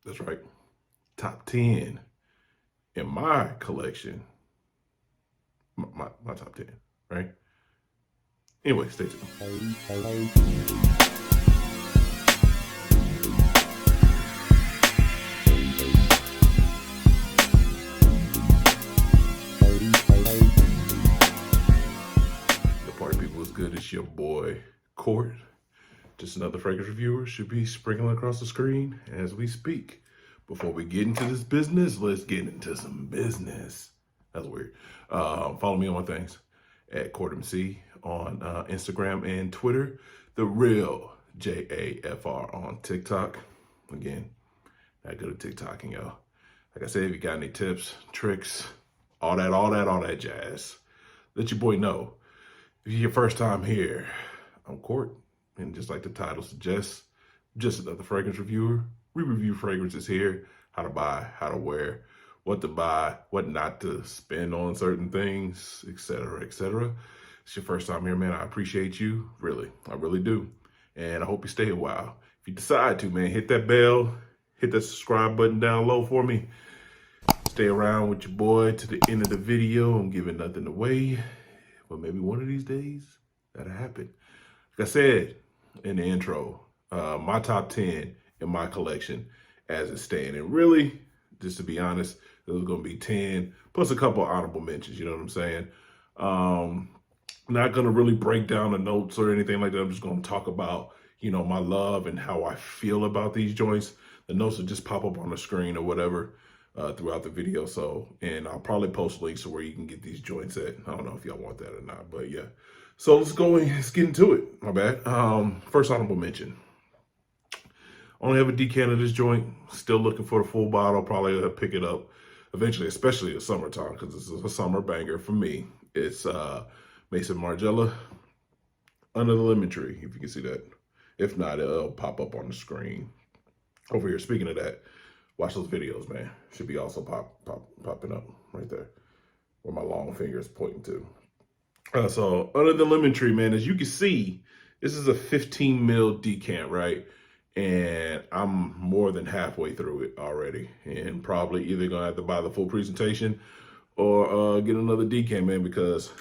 That's right. Top 10 in my collection. My top 10, right? Anyway, stay tuned. The party people is good. It's your boy, Court. Just another fragrance reviewer should be sprinkling across the screen as we speak. Before we get into this business, let's get into some business. That's weird. Follow me on my things at CourtMC on Instagram and Twitter. The real JAFR on TikTok. Again, not good at TikToking, y'all. Like I said, if you got any tips, tricks, all that jazz, let your boy know. If you're your first time here, I'm Court. And just like the title suggests, just another fragrance reviewer. We review fragrances here, how to buy, how to wear, what to buy, what not to spend on certain things, etc., etc. It's your first time here, man. I appreciate you, really. I really do. And I hope you stay a while. If you decide to, man, hit that bell, hit that subscribe button down low for me. Stay around with your boy to the end of the video. I'm giving nothing away, but maybe one of these days that'll happen. Like I said in the intro, my top 10 in my collection as it stands. And really, just to be honest, there's going to be 10 plus a couple of honorable mentions. You know what I'm saying? Not going to really break down the notes or anything like that. I'm just going to talk about, you know, my love and how I feel about these joints. The notes will just pop up on the screen or whatever throughout the video. So, and I'll probably post links to where you can get these joints at. I don't know if y'all want that or not, but yeah. So let's get into it. My bad. First honorable mention. Only have a decant of this joint. Still looking for the full bottle. Probably pick it up eventually, especially in summertime, because this is a summer banger for me. It's Mason Margiela, Under the Lemon Tree, if you can see that. If not, it'll pop up on the screen. Over here, speaking of that, watch those videos, man. Should be also popping up right there, where my long finger is pointing to. So Under the Lemon Tree, man, as you can see, this is a 15 mil decant, right? And I'm more than halfway through it already, and probably either gonna have to buy the full presentation or get another decant, man, because,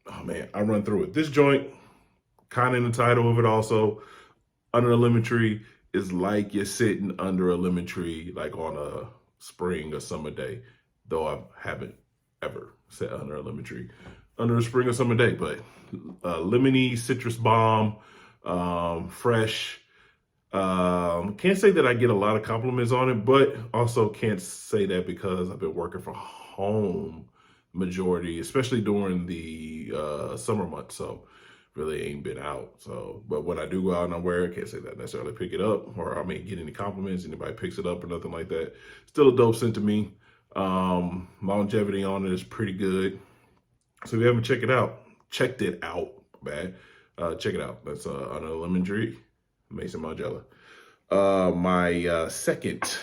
oh man, I run through it. This joint, kind of in the title of it also, Under a Lemon Tree is like you're sitting under a lemon tree, like on a spring or summer day, though I haven't ever sat under a lemon tree under a spring or summer day, but lemony, citrus bomb, fresh. Can't say that I get a lot of compliments on it, but also can't say that because I've been working from home majority, especially during the summer months. So really ain't been out. So, but when I do go out and I wear it, can't say that necessarily pick it up, or I mean get any compliments, anybody picks it up or nothing like that. Still a dope scent to me. Longevity on it is pretty good. So if you haven't checked it out, check it out. That's Under the Lemon Tree, Mason Margiela. My second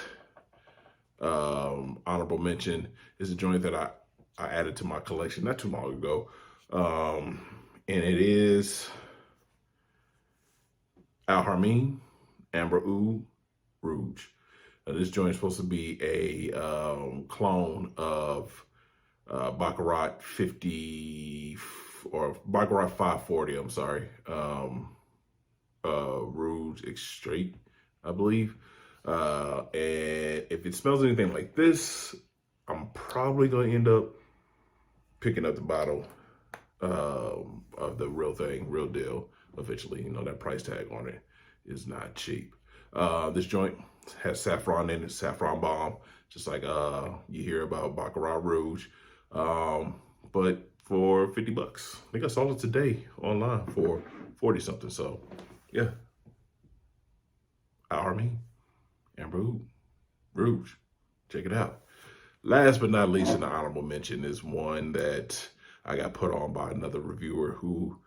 honorable mention is a joint that I added to my collection not too long ago. And it is Al Harmein Amber Oud Rouge. This joint is supposed to be a clone of Baccarat 50 or Baccarat 540. I'm sorry, Rouge Extrait, I believe. And if it smells anything like this, I'm probably gonna end up picking up the bottle of the real thing, real deal. Eventually, you know, that price tag on it is not cheap. This joint has saffron in it, saffron bomb, just like you hear about Baccarat Rouge. But for 50 bucks. I think I saw it today online for 40 something. So yeah. Al Harmein Amber Oud Rouge. Check it out. Last but not least, in the honorable mention is one that I got put on by another reviewer who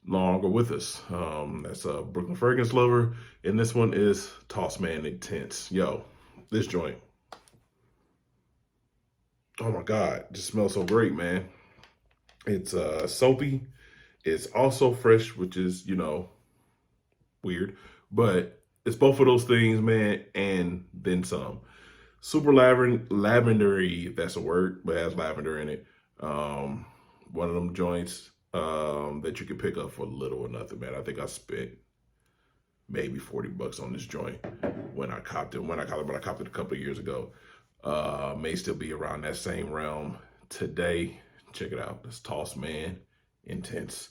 no longer with us. That's a Brooklyn Fragrance Lover, and this one is Toss Man Intense. Yo, this joint, oh my God, just smells so great, man. It's soapy. It's also fresh, which is, you know, weird, but It's both of those things, man, and then some. Super lavendery, if that's a word, but it has lavender in it. One of them joints that you can pick up for little or nothing, man. I think I spent maybe 40 bucks on this joint when I copped it. But I copped it a couple of years ago. May still be around that same realm today. Check it out. This Toss Man, intense.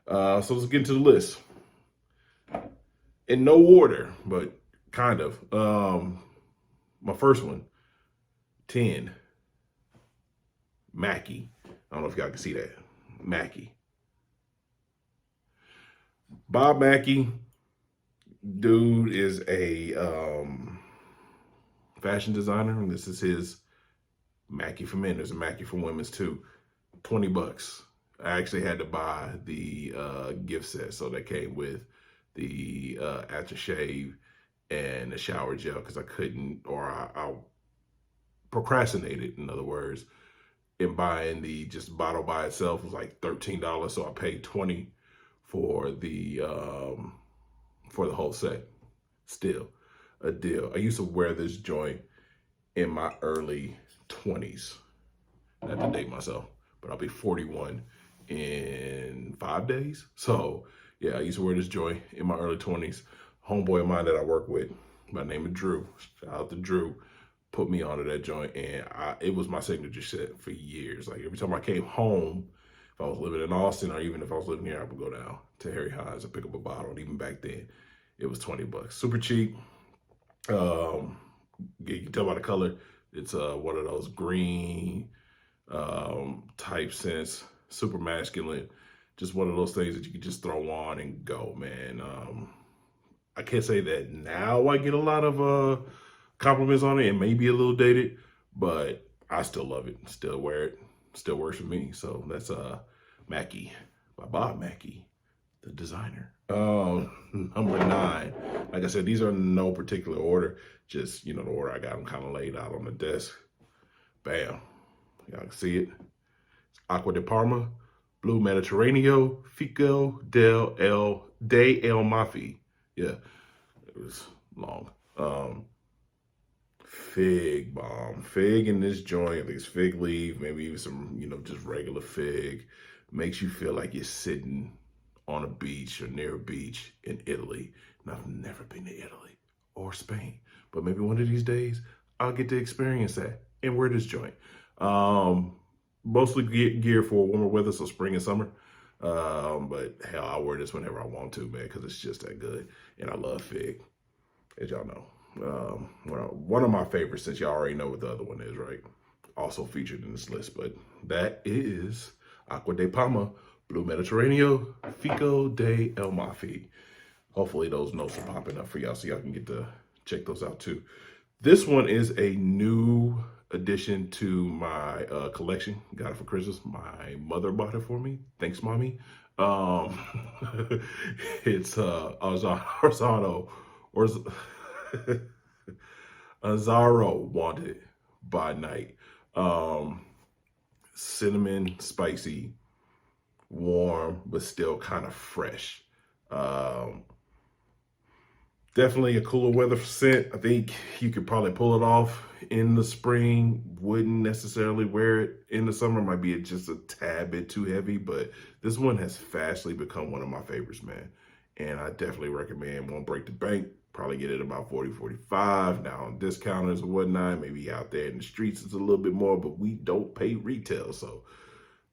So let's get into the list. In no order, but kind of. My first one, 10, Mackie. I don't know if y'all can see that. Mackie. Bob Mackie, dude is a fashion designer, and this is his Mackie for men. There's a Mackie for women's too. 20 bucks. I actually had to buy the gift set, so that came with the aftershave and the shower gel because I couldn't, or I procrastinated, in other words, in buying the just bottle by itself. It was like $13, so I paid $20 for the whole set. Still a deal. I used to wear this joint in my early 20s. Not to date myself, but I'll be 41 in 5 days. So yeah, I used to wear this joint in my early 20s. Homeboy of mine that I work with by the name of Drew, shout out to Drew, put me onto that joint, and it was my signature set for years. Like every time I came home, if I was living in Austin or even if I was living here, I would go down to Harry Hines and pick up a bottle. And even back then, it was 20 bucks. Super cheap. You can tell by the color, it's one of those green type scents, super masculine. Just one of those things that you can just throw on and go, man. I can't say that now I get a lot of compliments on it. It may be a little dated, but I still love it. Still wear it. Still works for me. So that's Mackie by Bob Mackie, the designer. Number 9. Like I said, these are in no particular order. Just, the order I got them kind of laid out on the desk. Bam. Y'all can see it. It's Acqua di Parma, Blue Mediterraneo, Fico de El Mafi. Yeah, it was long. Fig bomb. Fig in this joint. I think it's fig leaf, maybe even some, just regular fig. Makes you feel like you're sitting on a beach or near a beach in Italy. And I've never been to Italy or Spain, but maybe one of these days I'll get to experience that and wear this joint. Mostly geared for warmer weather, so spring and summer. But hell, I'll wear this whenever I want to, man, because it's just that good. And I love fig, as y'all know. One of my favorites, since y'all already know what the other one is, right? Also featured in this list, but that is Acqua di Parma, Blue Mediterraneo, Fico de El Mafi. Hopefully those notes are popping up for y'all so y'all can get to check those out too. This one is a new addition to my collection. Got it for Christmas. My mother bought it for me. Thanks, mommy. It's Azzaro Wanted by Night. Cinnamon, spicy, warm, but still kind of fresh. Definitely a cooler weather scent. I think you could probably pull it off in the spring. Wouldn't necessarily wear it in the summer. Might be just a tad bit too heavy, but this one has fastly become one of my favorites, man. And I definitely recommend. Won't break the bank. Probably get it about 40, 45. Now on discounters and whatnot, maybe out there in the streets it's a little bit more, but we don't pay retail. So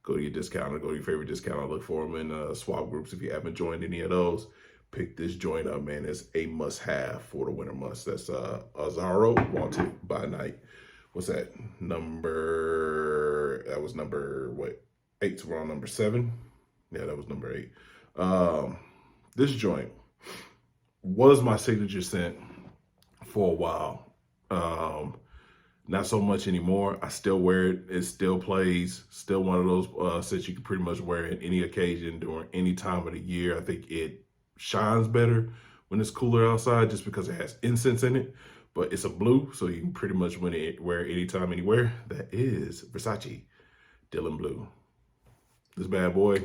go to your discounter, go to your favorite discounter, look for them in swap groups if you haven't joined any of those. Pick this joint up, man. It's a must-have for the winter months. That's Azzaro Wanted by Night. What's that? That was number, what? 8, so we're on number 7. Yeah, that was number 8. This joint was my signature scent for a while. Not so much anymore. I still wear it. It still plays. Still one of those scents you can pretty much wear at any occasion during any time of the year. I think it shines better when it's cooler outside just because it has incense in it, but it's a blue, so you can pretty much wear it anytime, anywhere. That is Versace Dylan Blue. This bad boy.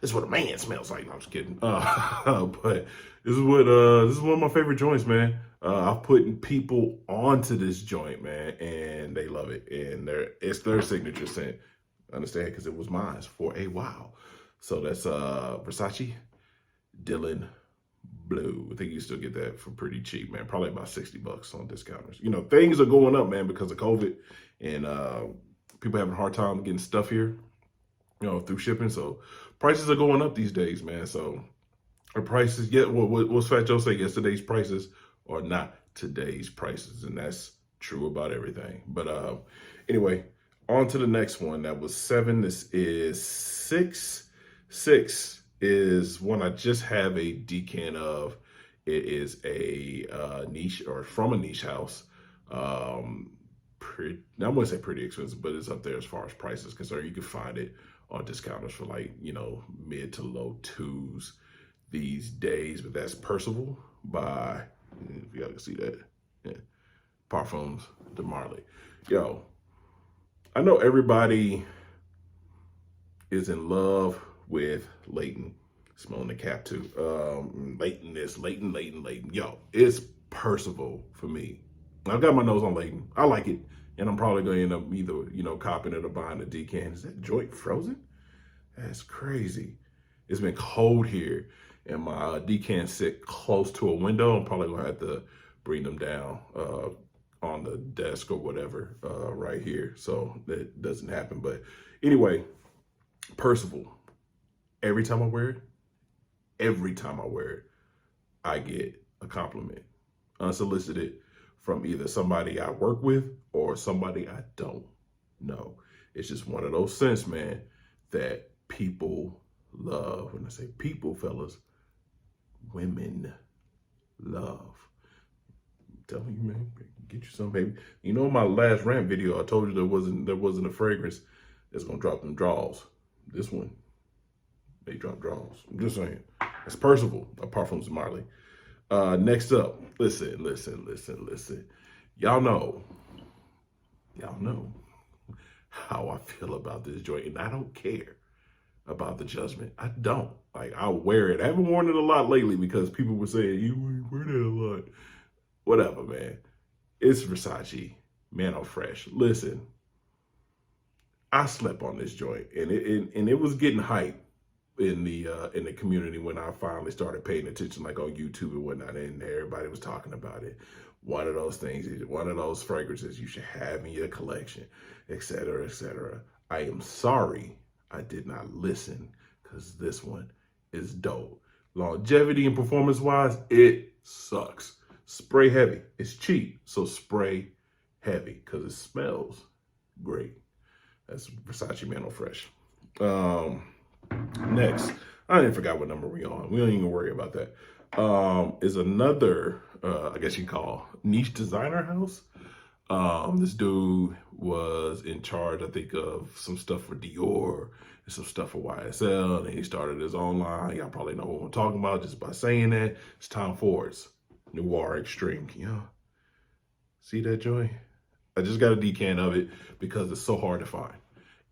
this is what a man smells like. No, I'm just kidding. But this is one of my favorite joints, man. I've put people onto this joint, man, and they love it. And it's their signature scent. Understand? Because it was mine for a while. So that's Versace Dylan Blue. I think you still get that for pretty cheap, man. Probably about $60 on discounters. You know, things are going up, man, because of COVID, and people having a hard time getting stuff here, you know, through shipping. So prices are going up these days, man. So our prices, what's Fat Joe say? Yesterday's prices are not today's prices, and that's true about everything. But anyway, on to the next one. That was 7. This is 6. 6 is one I just have a decan of. It is a niche, or from a niche house. Now I'm gonna say pretty expensive, but it's up there as far as prices concerned. You can find it on discounters for like, you know, mid to low 2s these days. But that's Percival by, if you gotta see that, yeah, Parfums de Marley. Yo, I know everybody is in love with Leighton. Smelling the cap too. Leighton. Yo, it's Percival for me. I've got my nose on Leighton. I like it. And I'm probably going to end up either, you know, copping it or buying a decan. Is that joint frozen? That's crazy. It's been cold here, and my decans sit close to a window. I'm probably going to have to bring them down on the desk or whatever right here, so that doesn't happen. But anyway, Percival, every time I wear it, I get a compliment, unsolicited, from either somebody I work with or somebody I don't know. It's just one of those scents, man, that people love. When I say people, fellas, women love. I'm telling you, man, get you some, baby. You know, in my last rant video, I told you there wasn't a fragrance that's gonna drop them draws. This one, they drop draws. I'm just saying. It's Percival, apart from Marley. Next up, listen. Y'all know how I feel about this joint, and I don't care about the judgment. I don't. Like, I'll wear it. I haven't worn it a lot lately because people were saying, you wear that a lot. Whatever, man. It's Versace, Man Fresh. Listen, I slept on this joint, and it was getting hype in the community when I finally started paying attention, like on YouTube and whatnot, and everybody was talking about it. One of those things, one of those fragrances you should have in your collection, etc., etc. I am sorry I did not listen, because this one is dope. Longevity and performance-wise, it sucks. Spray heavy. It's cheap, so spray heavy, because it smells great. That's Versace Man Fresh. Next, I didn't forget what number we on. We don't even worry about that. Is another, I guess you call niche designer house. This dude was in charge, I think, of some stuff for Dior and some stuff for YSL, and he started his own line. Y'all probably know what I'm talking about just by saying that. It's Tom Ford's Noir Extreme. Yeah, see that joint? I just got a decan of it because it's so hard to find.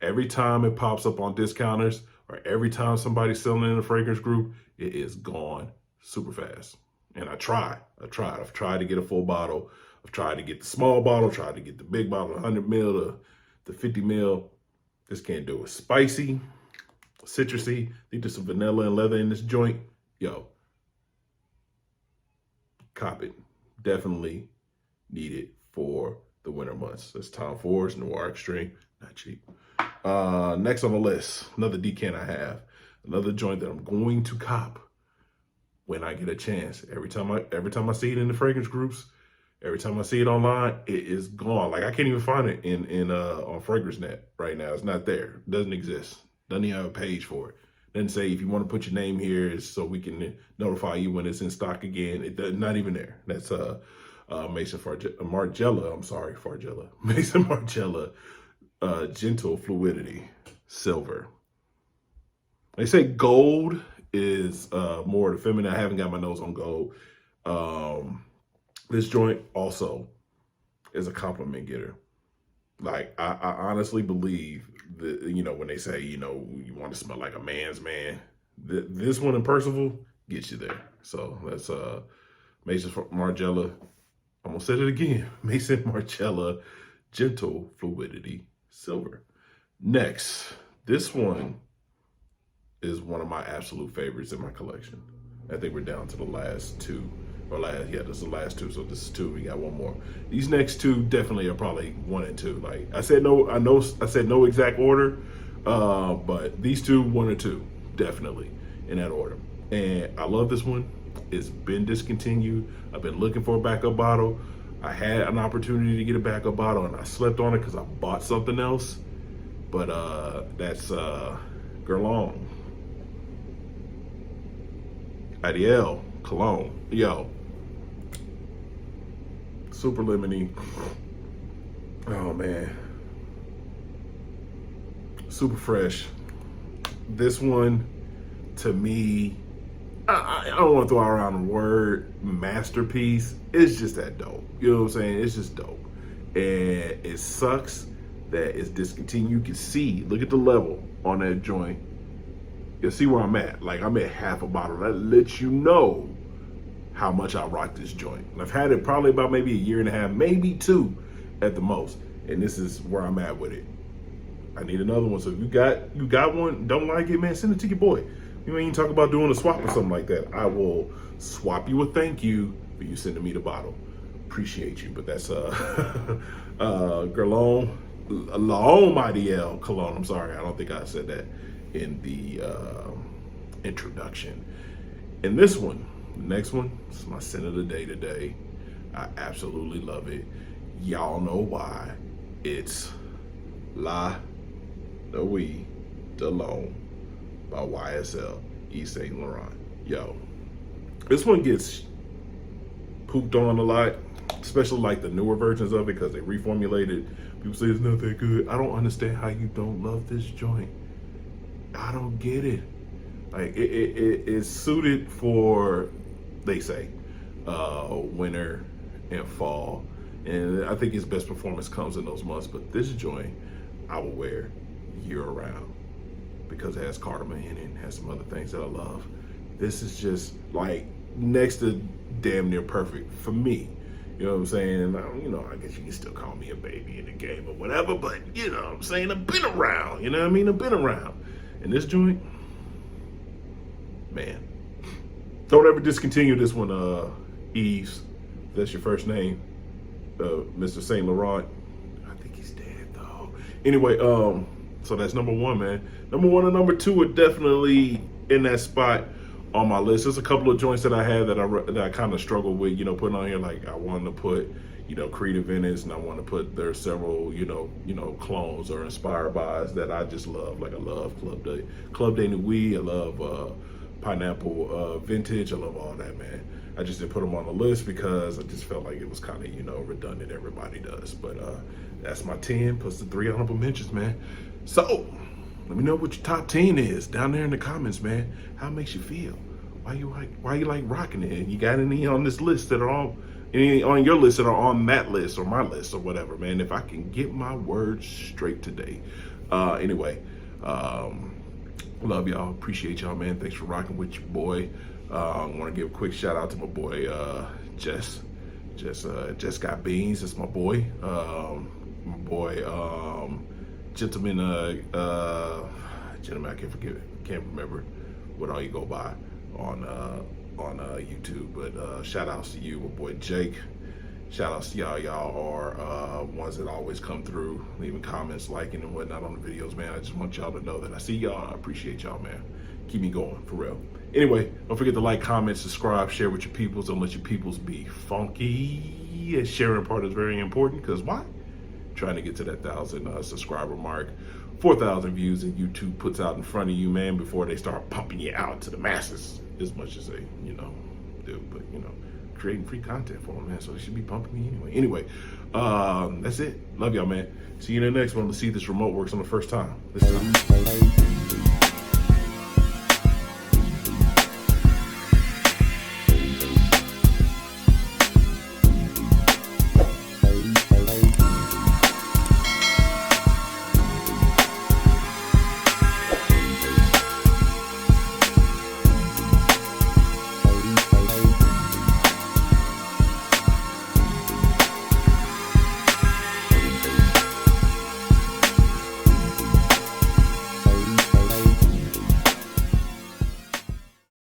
Every time it pops up on discounters, or every time somebody's selling in a fragrance group, it is gone super fast. And I've tried to get a full bottle. I've tried to get the small bottle, tried to get the big bottle, 100 mil, the 50 mil. Just can't do it. Spicy, citrusy. I think there's some vanilla and leather in this joint. Yo, cop it. Definitely need it for the winter months. That's Tom Ford's Noir Extreme. Not cheap. Next on the list, another decan I have. Another joint that I'm going to cop when I get a chance. Every time I see it in the fragrance groups, every time I see it online, it is gone. Like, I can't even find it on FragranceNet right now. It's not there. It doesn't exist. Doesn't even have a page for it. Doesn't say if you want to put your name here, it's so we can notify you when it's in stock again. Not even there. That's Mason Marcella. I'm sorry, Fargella. Mason Marcella. Gentle Fluidity Silver. They say gold is more the feminine. I haven't got my nose on gold. This joint also is a compliment getter. Like, I honestly believe that, you know, when they say, you know, you want to smell like a man's man, This one in Percival gets you there. So that's Mason Marcella. I'm gonna say it again. Mason Marcella Gentle Fluidity Silver. Next, this one is one of my absolute favorites in my collection. I think we're down to the last two. This is the last two, so this is two. We got one more. These next two definitely are probably 1 and 2. Like I said, I said no exact order, but these two, 1 and 2, definitely in that order. And I love this one. It's been discontinued. I've been looking for a backup bottle. I had an opportunity to get a backup bottle, and I slept on it because I bought something else. But that's Cologne. Adiel Cologne. Yo. Super lemony. Oh, man. Super fresh. This one, to me, I don't want to throw around the word masterpiece. It's just that dope. You know what I'm saying? It's just dope. And it sucks that it's discontinued. You can see, look at the level on that joint. You'll see where I'm at. Like, I'm at half a bottle. That lets you know how much I rock this joint. And I've had it probably about maybe 1.5 years, maybe 2 at the most. And this is where I'm at with it. I need another one. So if you got one, don't like it, man, send it to your boy. You ain't talk about doing a swap or something like that. I will swap you a thank you for you sending me the bottle. Appreciate you. But that's Cologne, Adiel Cologne. I'm sorry, I don't think I said that in the introduction. And this one, the next one, is my scent of the day today. I absolutely love it. Y'all know why. It's Labyrinth by YSL Yves Saint Laurent. Yo, this one gets pooped on a lot, especially like the newer versions of it because they reformulated. People say it's not that good. I don't understand how you don't love this joint. I don't get it. Like it is suited for, they say, winter and fall, and I think its best performance comes in those months. But this joint, I will wear year round because it has cardamom in it and has some other things that I love. This is just like next to damn near perfect for me. You know what I'm saying? I guess you can still call me a baby in the game or whatever, but you know what I'm saying? I've been around, you know what I mean? I've been around. And this joint, man, don't ever discontinue this one, Yves. That's your first name, Mr. Saint Laurent. I think he's dead though. Anyway, so that's number 1, man. Number 1 and number 2 are definitely in that spot on my list. There's a couple of joints that I had that I kind of struggled with, putting on here. Like I wanted to put, Creative Venice, and I want to put, there's several, clones or inspired bys that I just love. Like I love Club de Nuit. I love Pineapple Vintage. I love all that, man. I just didn't put them on the list because I just felt like it was kind of, redundant. Everybody does. But that's my 10 plus the 3 honorable mentions, man. So let me know what your top 10 is down there in the comments, man. How it makes you feel? Why you like rocking it? And you got any on this list that are on your list that are on that list or my list or whatever, man? If I can get my words straight today. Anyway, love y'all. Appreciate y'all, man. Thanks for rocking with your boy. I want to give a quick shout out to my boy Jess got beans. That's my boy. My boy gentleman, I can't remember what all you go by on YouTube, but shout outs to you, my boy Jake. Shout outs to y'all. Y'all are ones that always come through, leaving comments, liking and whatnot on the videos, man. I just want y'all to know that I see y'all. I appreciate y'all, man. Keep me going, for real. Anyway, don't forget to like, comment, subscribe, share with your peoples. Don't let your peoples be funky. And sharing part is very important, because why? Trying to get to that 1,000 subscriber mark, 4,000 views that YouTube puts out in front of you, man, before they start pumping you out to the masses, as much as they, do. But, creating free content for them, man, so they should be pumping me anyway. That's it. Love y'all, man. See you in the next one. Let's see if this remote works on the first time.